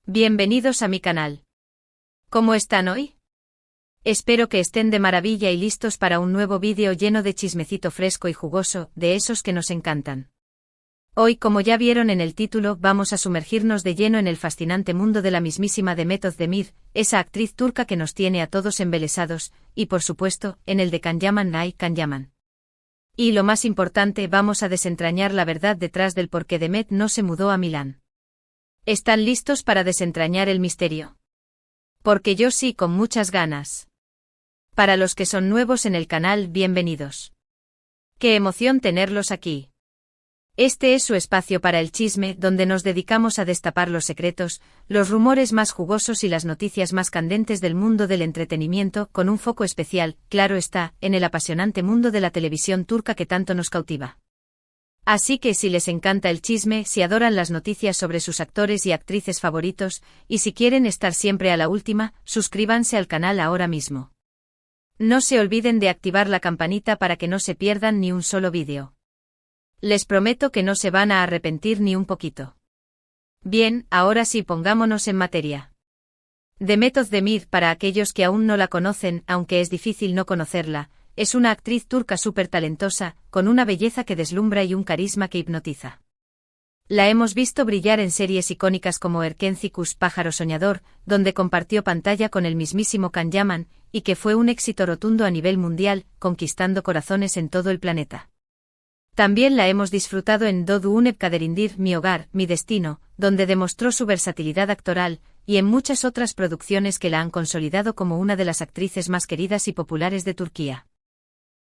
Bienvenidos a mi canal. ¿Cómo están hoy? Espero que estén de maravilla y listos para un nuevo vídeo lleno de chismecito fresco y jugoso, de esos que nos encantan. Hoy, como ya vieron en el título, vamos a sumergirnos de lleno en el fascinante mundo de la mismísima Demet Özdemir, esa actriz turca que nos tiene a todos embelesados, y por supuesto, en el de Can Yaman Nay Can Yaman. Y lo más importante, vamos a desentrañar la verdad detrás del por qué Demet no se mudó a Milán. ¿Están listos para desentrañar el misterio? Porque yo sí, con muchas ganas. Para los que son nuevos en el canal, bienvenidos. ¡Qué emoción tenerlos aquí! Este es su espacio para el chisme, donde nos dedicamos a destapar los secretos, los rumores más jugosos y las noticias más candentes del mundo del entretenimiento, con un foco especial, claro está, en el apasionante mundo de la televisión turca que tanto nos cautiva. Así que si les encanta el chisme, si adoran las noticias sobre sus actores y actrices favoritos, y si quieren estar siempre a la última, suscríbanse al canal ahora mismo. No se olviden de activar la campanita para que no se pierdan ni un solo vídeo. Les prometo que no se van a arrepentir ni un poquito. Bien, ahora sí, pongámonos en materia. Demet Özdemir, para aquellos que aún no la conocen, aunque es difícil no conocerla, es una actriz turca súper talentosa, con una belleza que deslumbra y un carisma que hipnotiza. La hemos visto brillar en series icónicas como Erkenci Kuş Pájaro Soñador, donde compartió pantalla con el mismísimo Can Yaman, y que fue un éxito rotundo a nivel mundial, conquistando corazones en todo el planeta. También la hemos disfrutado en Doğu Unep Kaderindir, Mi Hogar, Mi Destino, donde demostró su versatilidad actoral, y en muchas otras producciones que la han consolidado como una de las actrices más queridas y populares de Turquía.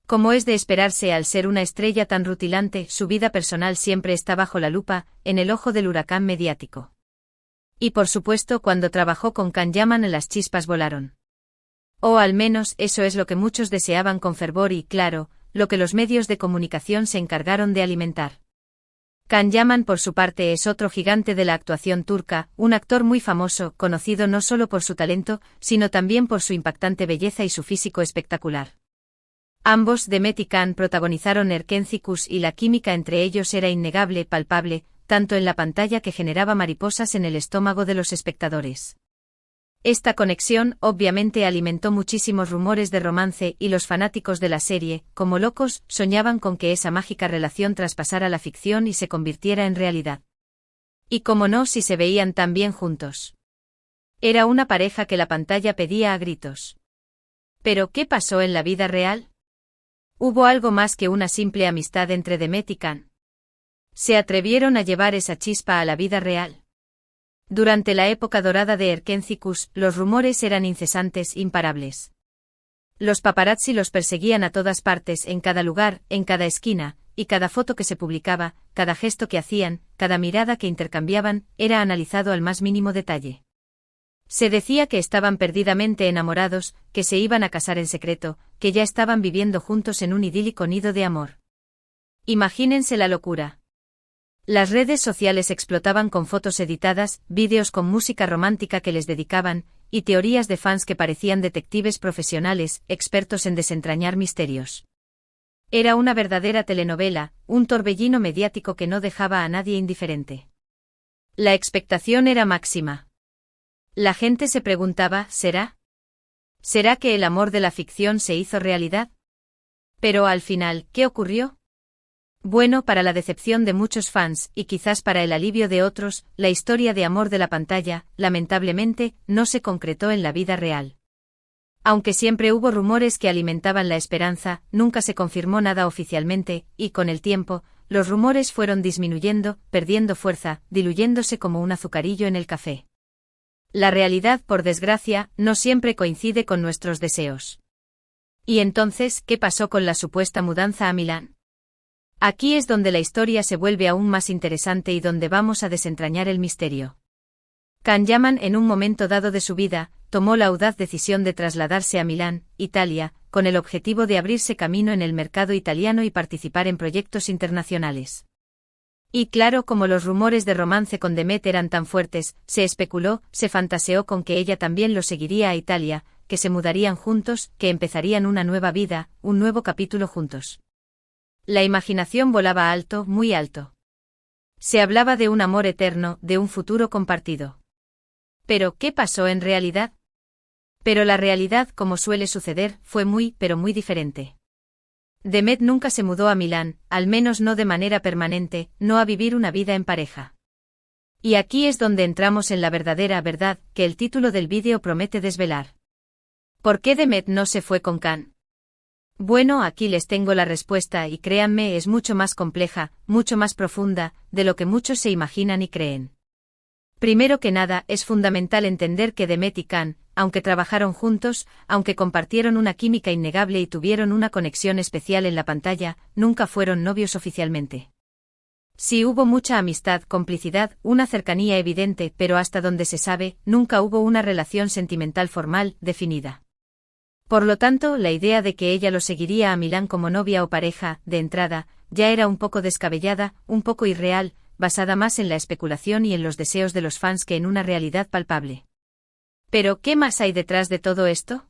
Como es de esperarse al ser una estrella tan rutilante, su vida personal siempre está bajo la lupa, en el ojo del huracán mediático. Y por supuesto, cuando trabajó con Can Yaman, las chispas volaron. O al menos eso es lo que muchos deseaban con fervor y, claro, lo que los medios de comunicación se encargaron de alimentar. Can Yaman, por su parte, es otro gigante de la actuación turca, un actor muy famoso, conocido no solo por su talento, sino también por su impactante belleza y su físico espectacular. Ambos, Demet y Can, protagonizaron Erkenci Kuş y la química entre ellos era innegable, palpable, tanto en la pantalla que generaba mariposas en el estómago de los espectadores. Esta conexión, obviamente, alimentó muchísimos rumores de romance y los fanáticos de la serie, como locos, soñaban con que esa mágica relación traspasara la ficción y se convirtiera en realidad. Y cómo no, si se veían tan bien juntos. Era una pareja que la pantalla pedía a gritos. ¿Pero qué pasó en la vida real? ¿Hubo algo más que una simple amistad entre Demet y Can? ¿Se atrevieron a llevar esa chispa a la vida real? Durante la época dorada de Erkenci Kuş, los rumores eran incesantes, imparables. Los paparazzi los perseguían a todas partes, en cada lugar, en cada esquina, y cada foto que se publicaba, cada gesto que hacían, cada mirada que intercambiaban, era analizado al más mínimo detalle. Se decía que estaban perdidamente enamorados, que se iban a casar en secreto, que ya estaban viviendo juntos en un idílico nido de amor. Imagínense la locura. Las redes sociales explotaban con fotos editadas, vídeos con música romántica que les dedicaban, y teorías de fans que parecían detectives profesionales, expertos en desentrañar misterios. Era una verdadera telenovela, un torbellino mediático que no dejaba a nadie indiferente. La expectación era máxima. La gente se preguntaba, ¿será? ¿Será que el amor de la ficción se hizo realidad? Pero al final, ¿qué ocurrió? Bueno, para la decepción de muchos fans, y quizás para el alivio de otros, la historia de amor de la pantalla, lamentablemente, no se concretó en la vida real. Aunque siempre hubo rumores que alimentaban la esperanza, nunca se confirmó nada oficialmente, y con el tiempo, los rumores fueron disminuyendo, perdiendo fuerza, diluyéndose como un azucarillo en el café. La realidad, por desgracia, no siempre coincide con nuestros deseos. ¿Y entonces, qué pasó con la supuesta mudanza a Milán? Aquí es donde la historia se vuelve aún más interesante y donde vamos a desentrañar el misterio. Can Yaman, en un momento dado de su vida, tomó la audaz decisión de trasladarse a Milán, Italia, con el objetivo de abrirse camino en el mercado italiano y participar en proyectos internacionales. Y claro, como los rumores de romance con Demet eran tan fuertes, se especuló, se fantaseó con que ella también lo seguiría a Italia, que se mudarían juntos, que empezarían una nueva vida, un nuevo capítulo juntos. La imaginación volaba alto, muy alto. Se hablaba de un amor eterno, de un futuro compartido. Pero, ¿qué pasó en realidad? Pero la realidad, como suele suceder, fue pero muy diferente. Demet nunca se mudó a Milán, al menos no de manera permanente, no a vivir una vida en pareja. Y aquí es donde entramos en la verdadera verdad, que el título del vídeo promete desvelar. ¿Por qué Demet no se fue con Can? Bueno, aquí les tengo la respuesta y créanme, es mucho más compleja, mucho más profunda, de lo que muchos se imaginan y creen. Primero que nada, es fundamental entender que Demet y Can, aunque trabajaron juntos, aunque compartieron una química innegable y tuvieron una conexión especial en la pantalla, nunca fueron novios oficialmente. Sí hubo mucha amistad, complicidad, una cercanía evidente, pero hasta donde se sabe, nunca hubo una relación sentimental formal, definida. Por lo tanto, la idea de que ella lo seguiría a Milán como novia o pareja, de entrada, ya era un poco descabellada, un poco irreal, basada más en la especulación y en los deseos de los fans que en una realidad palpable. Pero, ¿qué más hay detrás de todo esto?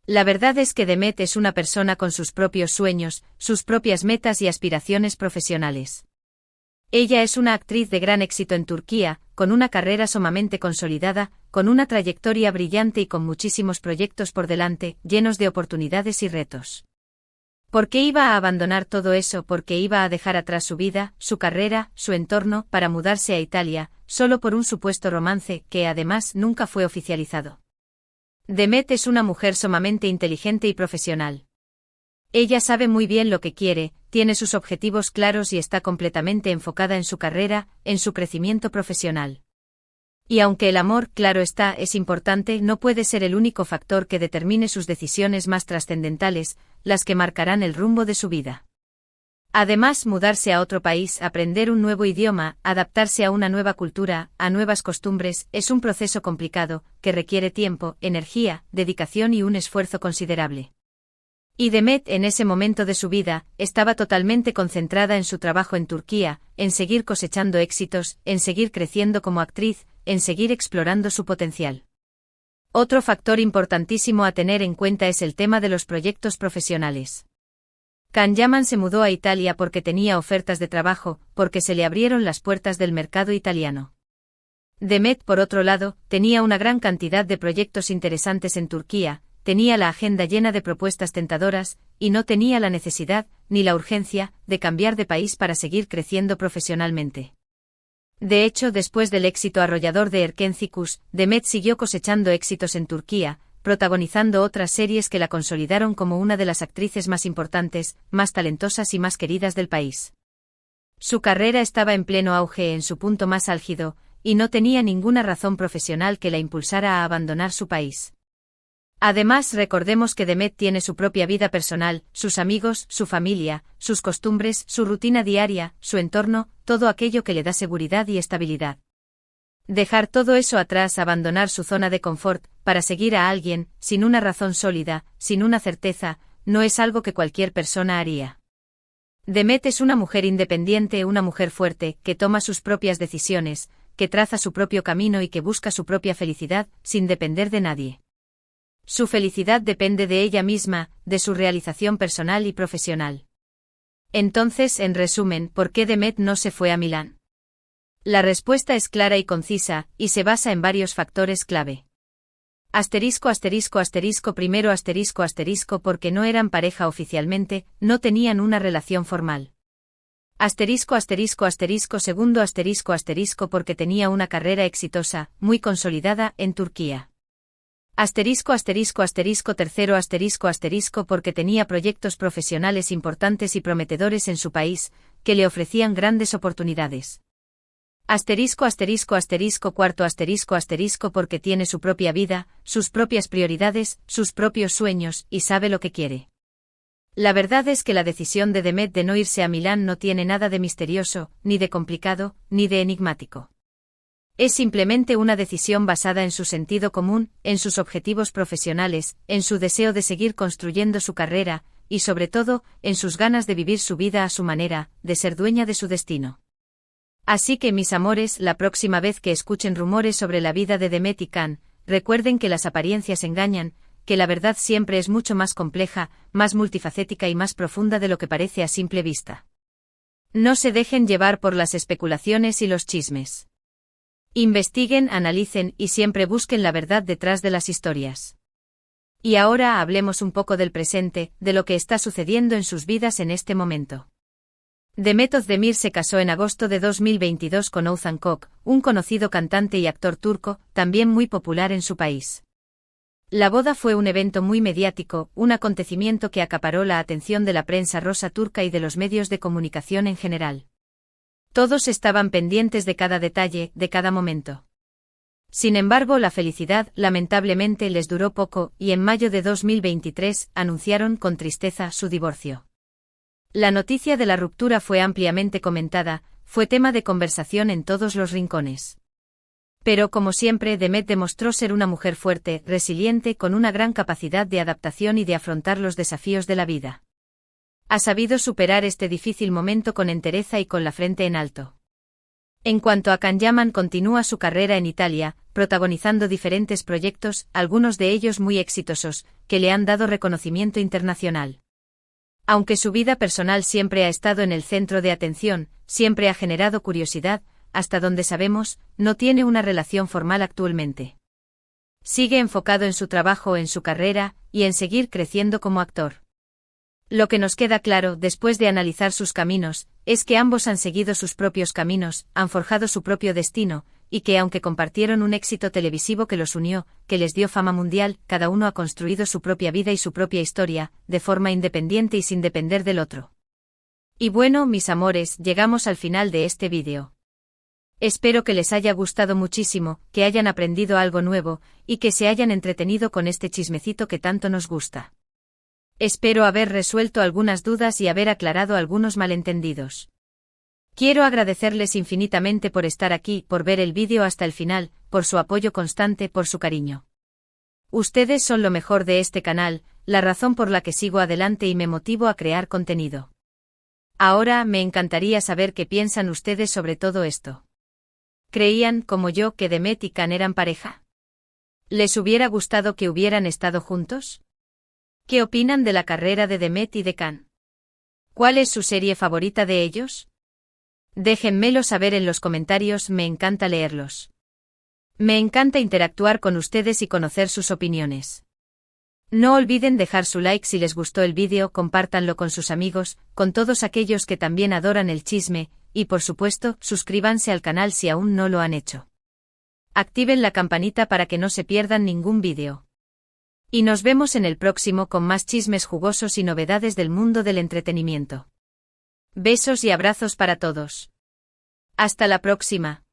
La verdad es que Demet es una persona con sus propios sueños, sus propias metas y aspiraciones profesionales. Ella es una actriz de gran éxito en Turquía, con una carrera sumamente consolidada, con una trayectoria brillante y con muchísimos proyectos por delante, llenos de oportunidades y retos. ¿Por qué iba a abandonar todo eso? Porque iba a dejar atrás su vida, su carrera, su entorno, para mudarse a Italia, solo por un supuesto romance que además nunca fue oficializado. Demet es una mujer sumamente inteligente y profesional. Ella sabe muy bien lo que quiere, tiene sus objetivos claros y está completamente enfocada en su carrera, en su crecimiento profesional. Y aunque el amor, claro está, es importante, no puede ser el único factor que determine sus decisiones más trascendentales, las que marcarán el rumbo de su vida. Además, mudarse a otro país, aprender un nuevo idioma, adaptarse a una nueva cultura, a nuevas costumbres, es un proceso complicado, que requiere tiempo, energía, dedicación y un esfuerzo considerable. Y Demet, en ese momento de su vida, estaba totalmente concentrada en su trabajo en Turquía, en seguir cosechando éxitos, en seguir creciendo como actriz, en seguir explorando su potencial. Otro factor importantísimo a tener en cuenta es el tema de los proyectos profesionales. Can Yaman se mudó a Italia porque tenía ofertas de trabajo, porque se le abrieron las puertas del mercado italiano. Demet, por otro lado, tenía una gran cantidad de proyectos interesantes en Turquía, tenía la agenda llena de propuestas tentadoras, y no tenía la necesidad, ni la urgencia, de cambiar de país para seguir creciendo profesionalmente. De hecho, después del éxito arrollador de Erkencikus, Demet siguió cosechando éxitos en Turquía, protagonizando otras series que la consolidaron como una de las actrices más importantes, más talentosas y más queridas del país. Su carrera estaba en pleno auge, en su punto más álgido, y no tenía ninguna razón profesional que la impulsara a abandonar su país. Además, recordemos que Demet tiene su propia vida personal, sus amigos, su familia, sus costumbres, su rutina diaria, su entorno, todo aquello que le da seguridad y estabilidad. Dejar todo eso atrás, abandonar su zona de confort, para seguir a alguien, sin una razón sólida, sin una certeza, no es algo que cualquier persona haría. Demet es una mujer independiente, una mujer fuerte, que toma sus propias decisiones, que traza su propio camino y que busca su propia felicidad, sin depender de nadie. Su felicidad depende de ella misma, de su realización personal y profesional. Entonces, en resumen, ¿por qué Demet no se fue a Milán? La respuesta es clara y concisa, y se basa en varios factores clave. Primero porque no eran pareja oficialmente, no tenían una relación formal. Segundo porque tenía una carrera exitosa, muy consolidada, en Turquía. Tercero porque tenía proyectos profesionales importantes y prometedores en su país, que le ofrecían grandes oportunidades. Cuarto porque tiene su propia vida, sus propias prioridades, sus propios sueños, y sabe lo que quiere. La verdad es que la decisión de Demet de no irse a Milán no tiene nada de misterioso, ni de complicado, ni de enigmático. Es simplemente una decisión basada en su sentido común, en sus objetivos profesionales, en su deseo de seguir construyendo su carrera, y sobre todo, en sus ganas de vivir su vida a su manera, de ser dueña de su destino. Así que, mis amores, la próxima vez que escuchen rumores sobre la vida de Demet y Can, recuerden que las apariencias engañan, que la verdad siempre es mucho más compleja, más multifacética y más profunda de lo que parece a simple vista. No se dejen llevar por las especulaciones y los chismes. Investiguen, analicen y siempre busquen la verdad detrás de las historias. Y ahora hablemos un poco del presente, de lo que está sucediendo en sus vidas en este momento. Demet Özdemir se casó en agosto de 2022 con Oğuzhan Koç, un conocido cantante y actor turco, también muy popular en su país. La boda fue un evento muy mediático, un acontecimiento que acaparó la atención de la prensa rosa turca y de los medios de comunicación en general. Todos estaban pendientes de cada detalle, de cada momento. Sin embargo, la felicidad, lamentablemente, les duró poco, y en mayo de 2023 anunciaron con tristeza su divorcio. La noticia de la ruptura fue ampliamente comentada, fue tema de conversación en todos los rincones. Pero como siempre, Demet demostró ser una mujer fuerte, resiliente, con una gran capacidad de adaptación y de afrontar los desafíos de la vida. Ha sabido superar este difícil momento con entereza y con la frente en alto. En cuanto a Can Yaman, continúa su carrera en Italia, protagonizando diferentes proyectos, algunos de ellos muy exitosos, que le han dado reconocimiento internacional. Aunque su vida personal siempre ha estado en el centro de atención, siempre ha generado curiosidad, hasta donde sabemos, no tiene una relación formal actualmente. Sigue enfocado en su trabajo, en su carrera, y en seguir creciendo como actor. Lo que nos queda claro, después de analizar sus caminos, es que ambos han seguido sus propios caminos, han forjado su propio destino, y que aunque compartieron un éxito televisivo que los unió, que les dio fama mundial, cada uno ha construido su propia vida y su propia historia, de forma independiente y sin depender del otro. Y bueno, mis amores, llegamos al final de este vídeo. Espero que les haya gustado muchísimo, que hayan aprendido algo nuevo, y que se hayan entretenido con este chismecito que tanto nos gusta. Espero haber resuelto algunas dudas y haber aclarado algunos malentendidos. Quiero agradecerles infinitamente por estar aquí, por ver el vídeo hasta el final, por su apoyo constante, por su cariño. Ustedes son lo mejor de este canal, la razón por la que sigo adelante y me motivo a crear contenido. Ahora me encantaría saber qué piensan ustedes sobre todo esto. ¿Creían, como yo, que Demet y Can eran pareja? ¿Les hubiera gustado que hubieran estado juntos? ¿Qué opinan de la carrera de Demet y de Can? ¿Cuál es su serie favorita de ellos? Déjenmelo saber en los comentarios, me encanta leerlos. Me encanta interactuar con ustedes y conocer sus opiniones. No olviden dejar su like si les gustó el vídeo, compártanlo con sus amigos, con todos aquellos que también adoran el chisme, y por supuesto, suscríbanse al canal si aún no lo han hecho. Activen la campanita para que no se pierdan ningún vídeo. Y nos vemos en el próximo con más chismes jugosos y novedades del mundo del entretenimiento. Besos y abrazos para todos. Hasta la próxima.